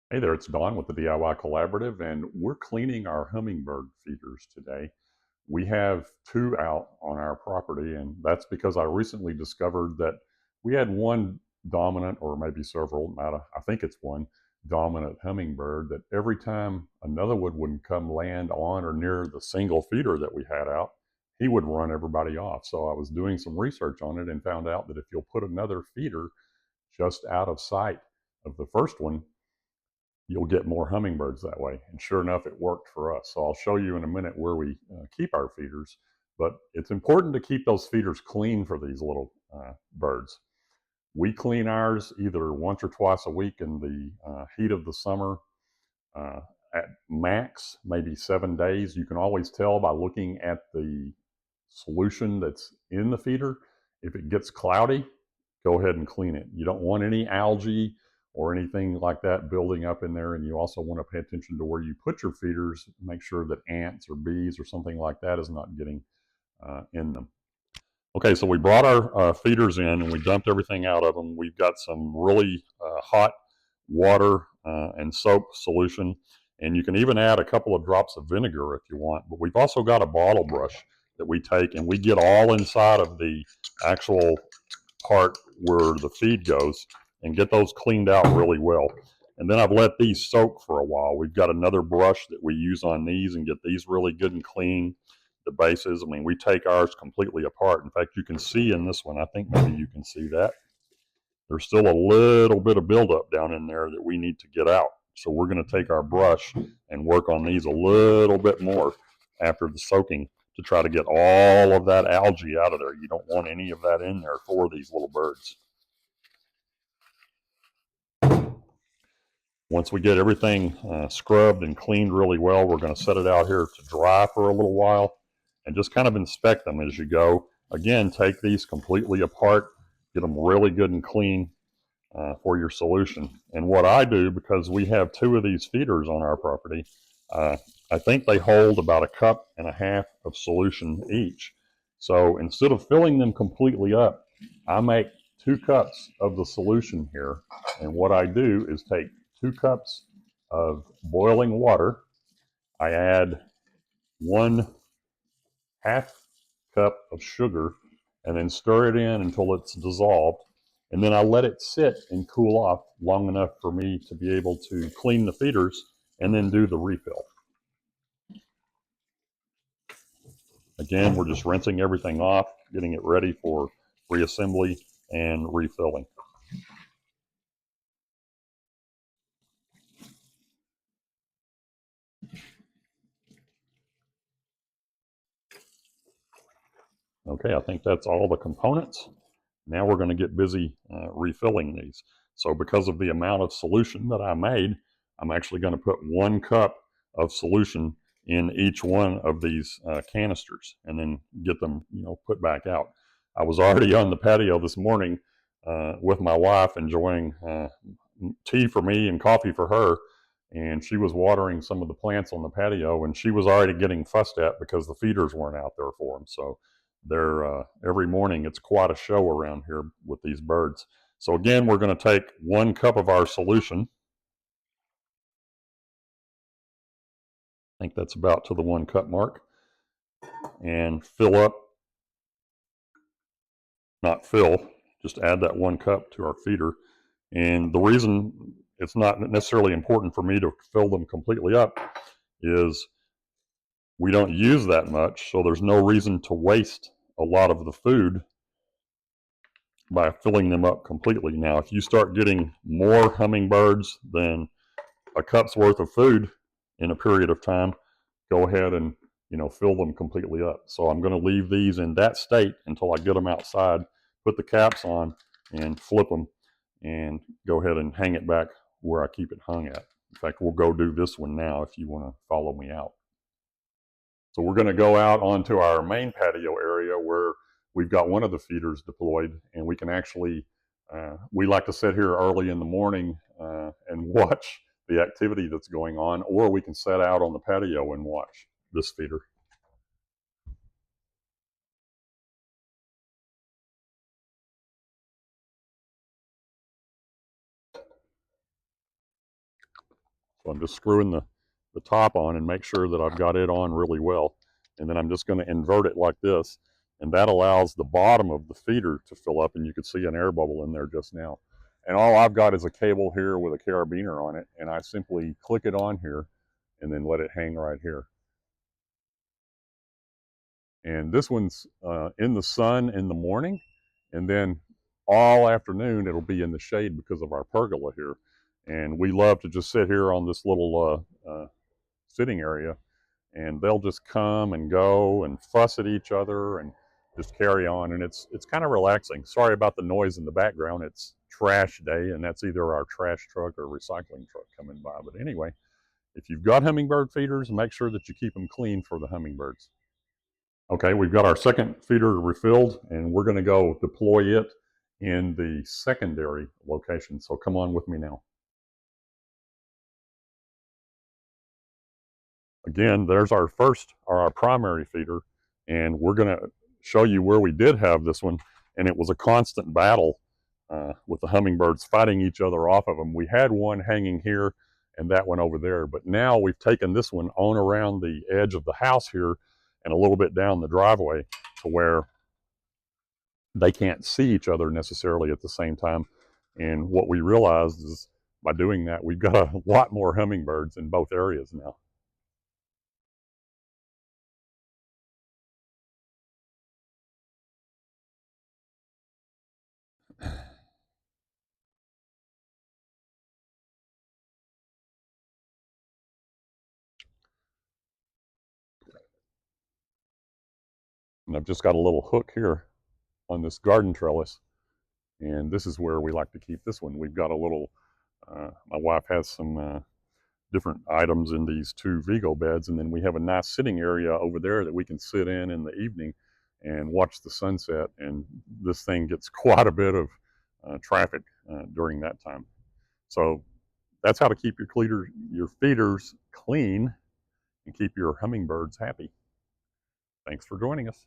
Hey there, it's Don with the DIY Collaborative, and we're cleaning our hummingbird feeders today. We have two out on our property, and that's because I recently discovered that we had one dominant, or maybe several, not I think it's one dominant hummingbird, that every time another one would come land on or near the single feeder that we had out, he would run everybody off. So I was doing some research on it and found out that if you'll put another feeder just out of sight of the first one, you'll get more hummingbirds that way. And sure enough, it worked for us. So I'll show you in a minute where we keep our feeders. But it's important to keep those feeders clean for these little birds. We clean ours either once or twice a week in the heat of the summer. Uh, at max, maybe 7 days. You can always tell by looking at the solution that's in the feeder. If it gets cloudy, go ahead and clean it. You don't want any algae or anything like that building up in there. And you also want to pay attention to where you put your feeders. Make sure that ants or bees or something like that is not getting in them. Okay, so we brought our feeders in and we dumped everything out of them. We've got some really hot water and soap solution, and you can even add a couple of drops of vinegar if you want. But we've also got a bottle brush that we take and we get all inside of the actual part where the feed goes and get those cleaned out really well. And then I've let these soak for a while. We've got another brush that we use on these and get these really good and clean. The bases, I mean, we take ours completely apart. In fact, you can see in this one, I think maybe you can see that. There's still a little bit of buildup down in there that we need to get out. So we're going to take our brush and work on these a little bit more after the soaking to try to get all of that algae out of there. You don't want any of that in there for these little birds. Once we get everything scrubbed and cleaned really well, we're going to set it out here to dry for a little while and just kind of inspect them as you go. Again, take these completely apart, get them really good and clean for your solution. And what I do, because we have two of these feeders on our property, I think they hold about a cup and a half of solution each. So instead of filling them completely up, I make 2 cups of the solution here. And what I do is take 2 cups of boiling water. I add 1/2 cup of sugar and then stir it in until it's dissolved. And then I let it sit and cool off long enough for me to be able to clean the feeders and then do the refill. Again, we're just rinsing everything off, getting it ready for reassembly and refilling. Okay, I think that's all the components. Now we're going to get busy refilling these. So because of the amount of solution that I made, I'm actually going to put 1 cup of solution in each one of these canisters and then get them, put back out. I was already on the patio this morning with my wife enjoying tea for me and coffee for her. And she was watering some of the plants on the patio, and she was already getting fussed at because the feeders weren't out there for them. So they're every morning it's quite a show around here with these birds. So again, we're going to take 1 cup of our solution. I think that's about to the 1 cup mark, and fill up, not fill, just add that 1 cup to our feeder. And the reason it's not necessarily important for me to fill them completely up is we don't use that much, so there's no reason to waste a lot of the food by filling them up completely. Now, if you start getting more hummingbirds than a cup's worth of food in a period of time, go ahead and fill them completely up. So I'm going to leave these in that state until I get them outside, put the caps on, and flip them, and go ahead and hang it back where I keep it hung at. In fact, we'll go do this one now if you want to follow me out. So we're going to go out onto our main patio area where we've got one of the feeders deployed, and we can actually, we like to sit here early in the morning and watch the activity that's going on, or we can set out on the patio and watch this feeder. So I'm just screwing the top on and make sure that I've got it on really well. And then I'm just going to invert it like this. And that allows the bottom of the feeder to fill up, and you could see an air bubble in there just now. And all I've got is a cable here with a carabiner on it, and I simply click it on here and then let it hang right here. And this one's in the sun in the morning, and then all afternoon it'll be in the shade because of our pergola here. And we love to just sit here on this little sitting area, and they'll just come and go and fuss at each other and just carry on. And it's kind of relaxing. Sorry about the noise in the background. It's trash day, and that's either our trash truck or recycling truck coming by. But anyway, if you've got hummingbird feeders, make sure that you keep them clean for the hummingbirds. Okay, we've got our second feeder refilled, and we're going to go deploy it in the secondary location. So come on with me now. Again, there's our first, or our primary feeder, and we're going to show you where we did have this one, and it was a constant battle with the hummingbirds fighting each other off of them. We had one hanging here and that one over there, but now we've taken this one on around the edge of the house here and a little bit down the driveway to where they can't see each other necessarily at the same time. And what we realized is by doing that, we've got a lot more hummingbirds in both areas now. And I've just got a little hook here on this garden trellis, and this is where we like to keep this one. We've got a little, my wife has some different items in these two Vigo beds, and then we have a nice sitting area over there that we can sit in the evening and watch the sunset. And this thing gets quite a bit of traffic during that time. So that's how to keep your feeders clean and keep your hummingbirds happy. Thanks for joining us.